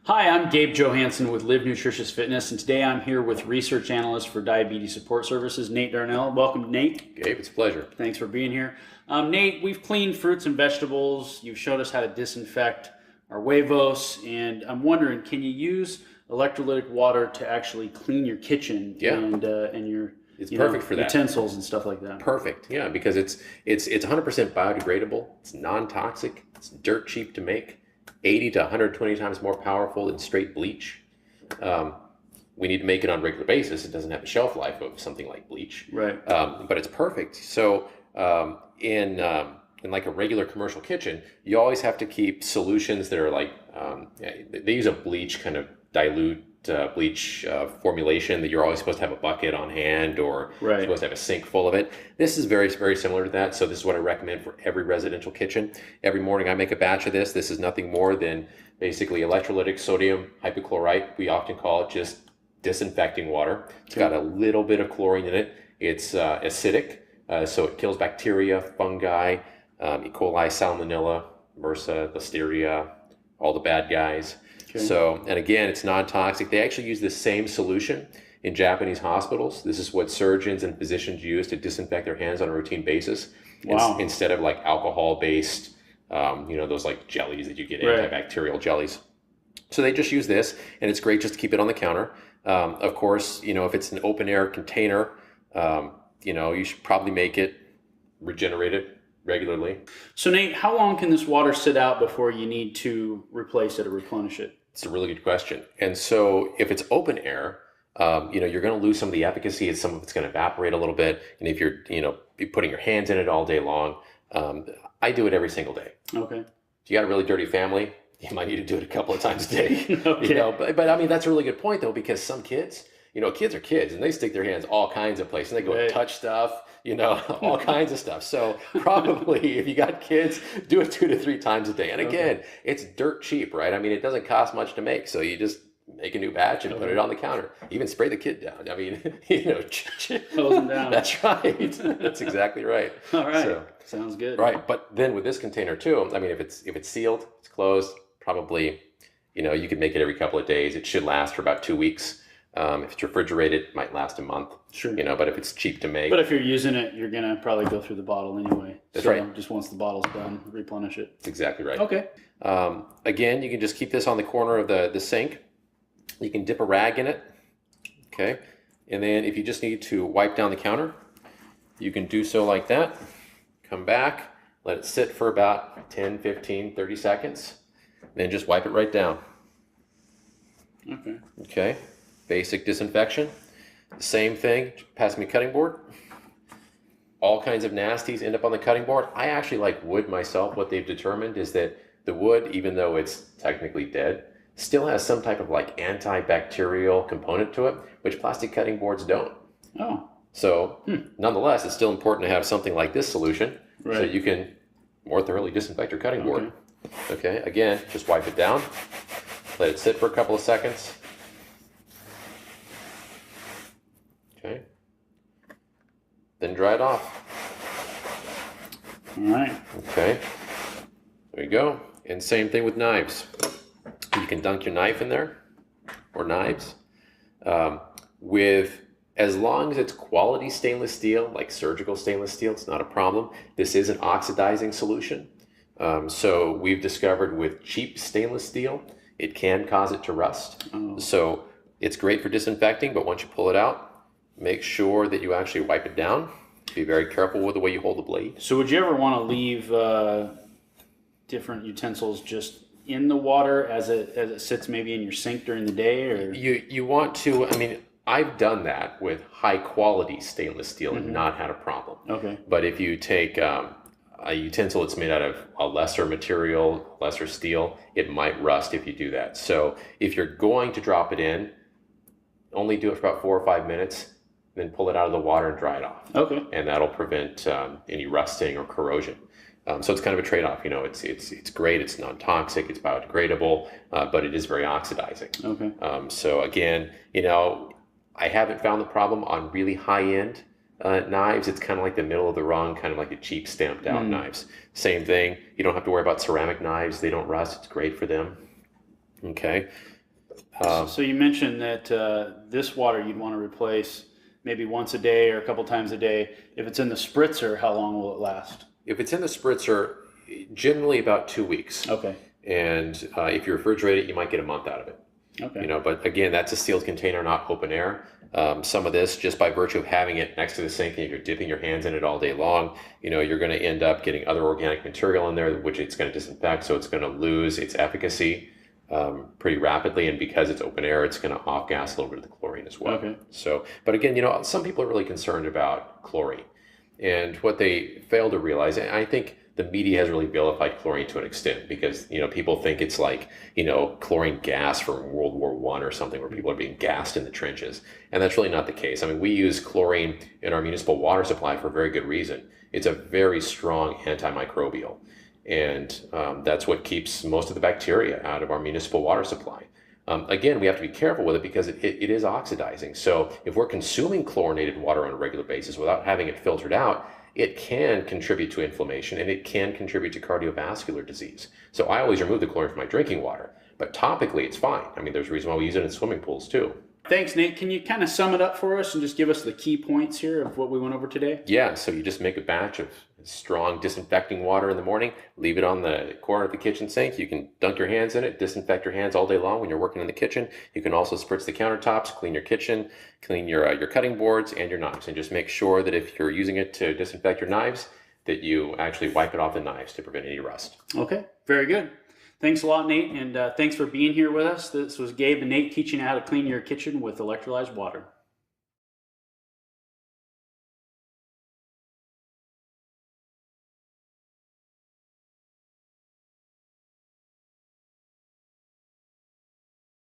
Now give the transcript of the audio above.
Hi, I'm Gabe Johansson with Live Nutritious Fitness, and today I'm here with research analyst for Diabetes Support Services, Nate Darnell. Welcome, Nate. Gabe, it's a pleasure. Thanks for being here. Nate, we've cleaned fruits and vegetables. You've showed us how to disinfect our huevos, and I'm wondering, can you use electrolytic water to actually clean your kitchen Yeah. and your It's perfect for that. utensils and stuff like that? Perfect. Yeah, because it's 100% biodegradable. It's non-toxic. It's dirt cheap to make. 80 to 120 times more powerful than straight bleach. We need to make it on a regular basis. It doesn't have the shelf life of something like bleach. Right. But it's perfect. So in like a regular commercial kitchen, you always have to keep solutions that are like they use a bleach kind of dilute bleach formulation that you're always supposed to have a bucket on hand or Right. supposed to have a sink full of it. This is very, very similar to that. So this is what I recommend for every residential kitchen. Every morning I make a batch of this. This is nothing more than basically electrolytic sodium hypochlorite. We often call it just disinfecting water. It's got a little bit of chlorine in it. It's acidic, so it kills bacteria, fungi, E. coli, salmonella, MRSA, listeria, all the bad guys. Okay. So, and again, it's non-toxic. They actually use the same solution in Japanese hospitals. This is what surgeons and physicians use to disinfect their hands on a routine basis. Wow. Instead of like alcohol-based, those like jellies that you get, Right. antibacterial jellies. So they just use this, and it's great just to keep it on the counter. Of course, if it's an open air container, you should probably make it, regenerate it regularly. So, Nate, how long can this water sit out before you need to replace it or replenish it? It's a really good question. And so if it's open air, you're going to lose some of the efficacy. Some of it's going to evaporate a little bit. And if you're, be putting your hands in it all day long, I do it every single day. Okay. If you got a really dirty family, you might need to do it a couple of times a day. Okay. But I mean, that's a really good point though, because some kids, kids are kids and they stick their hands all kinds of places and they go and touch stuff, all kinds of stuff. So probably if you got kids, do it 2 to 3 times a day. And again, it's dirt cheap, right? I mean, it doesn't cost much to make. So you just make a new batch and put it on the counter. Even spray the kid down. I mean, Hose them down. That's right. That's exactly right. All right. So, sounds good. right. But then with this container too, I mean, if it's sealed, it's closed, probably, you could make it every couple of days. It should last for about 2 weeks. If it's refrigerated, it might last a month. Sure. But if it's cheap to make. But if you're using it, you're going to probably go through the bottle anyway. That's right. Just once the bottle's done, replenish it. That's exactly right. Okay. Again, you can just keep this on the corner of the sink. You can dip a rag in it. Okay. And then if you just need to wipe down the counter, you can do so like that. Come back, let it sit for about 10, 15, 30 seconds. Then just wipe it right down. Okay. Okay. Basic disinfection. The same thing, pass me a cutting board. All kinds of nasties end up on the cutting board. I actually like wood myself. What they've determined is that the wood, even though it's technically dead, still has some type of like antibacterial component to it, which plastic cutting boards don't. Oh. So nonetheless, it's still important to have something like this solution so Right. you can more thoroughly disinfect your cutting board. Okay, again, just wipe it down. Let it sit for a couple of seconds. Okay. Then dry it off. All right. Okay. There you go. And same thing with knives. You can dunk your knife in there, or knives, with as long as it's quality stainless steel, like surgical stainless steel, it's not a problem. This is an oxidizing solution. So we've discovered with cheap stainless steel, it can cause it to rust. Oh. So it's great for disinfecting, but once you pull it out, make sure that you actually wipe it down. Be very careful with the way you hold the blade. So would you ever want to leave different utensils just in the water as it sits maybe in your sink during the day, or You want to, I mean, I've done that with high quality stainless steel and not had a problem. Okay. But if you take a utensil that's made out of a lesser material, lesser steel, it might rust if you do that. So if you're going to drop it in, only do it for about 4 or 5 minutes, then pull it out of the water and dry it off. Okay. And that'll prevent any rusting or corrosion. So it's kind of a trade-off. It's great. It's non-toxic. It's biodegradable, but it is very oxidizing. Okay. So again, I haven't found the problem on really high-end knives. It's kind of like the middle of the rung, kind of like the cheap stamped out knives. Same thing. You don't have to worry about ceramic knives. They don't rust. It's great for them. Okay. So you mentioned that this water you'd want to replace maybe once a day or a couple times a day. If it's in the spritzer, how long will it last? If it's in the spritzer, generally about 2 weeks. Okay. And if you refrigerate it, you might get a month out of it. Okay. You know, but again, that's a sealed container, not open air. Some of this, just by virtue of having it next to the sink and you're dipping your hands in it all day long, you know, you're going to end up getting other organic material in there, which it's going to disinfect. So it's going to lose its efficacy pretty rapidly. And because it's open air, it's going to off gas a little bit of the chlorine as well. Okay. So, but again, you know, some people are really concerned about chlorine. And what they fail to realize, and I think the media has really vilified chlorine to an extent because, you know, people think it's like, you know, chlorine gas from World War I or something where people are being gassed in the trenches. And that's really not the case. I mean, we use chlorine in our municipal water supply for a very good reason. It's a very strong antimicrobial. And that's what keeps most of the bacteria out of our municipal water supply. Again, we have to be careful with it because it is oxidizing. So if we're consuming chlorinated water on a regular basis without having it filtered out, it can contribute to inflammation and it can contribute to cardiovascular disease. So I always remove the chlorine from my drinking water, but topically it's fine. I mean, there's a reason why we use it in swimming pools too. Thanks, Nate. Can you kind of sum it up for us and just give us the key points here of what we went over today? Yeah, so you just make a batch of strong disinfecting water in the morning, leave it on the corner of the kitchen sink. You can dunk your hands in it, disinfect your hands all day long when you're working in the kitchen. You can also spritz the countertops, clean your kitchen, clean your cutting boards and your knives. And just make sure that if you're using it to disinfect your knives, that you actually wipe it off the knives to prevent any rust. Okay, very good. Thanks a lot, Nate, and thanks for being here with us. This was Gabe and Nate teaching you how to clean your kitchen with electrolyzed water.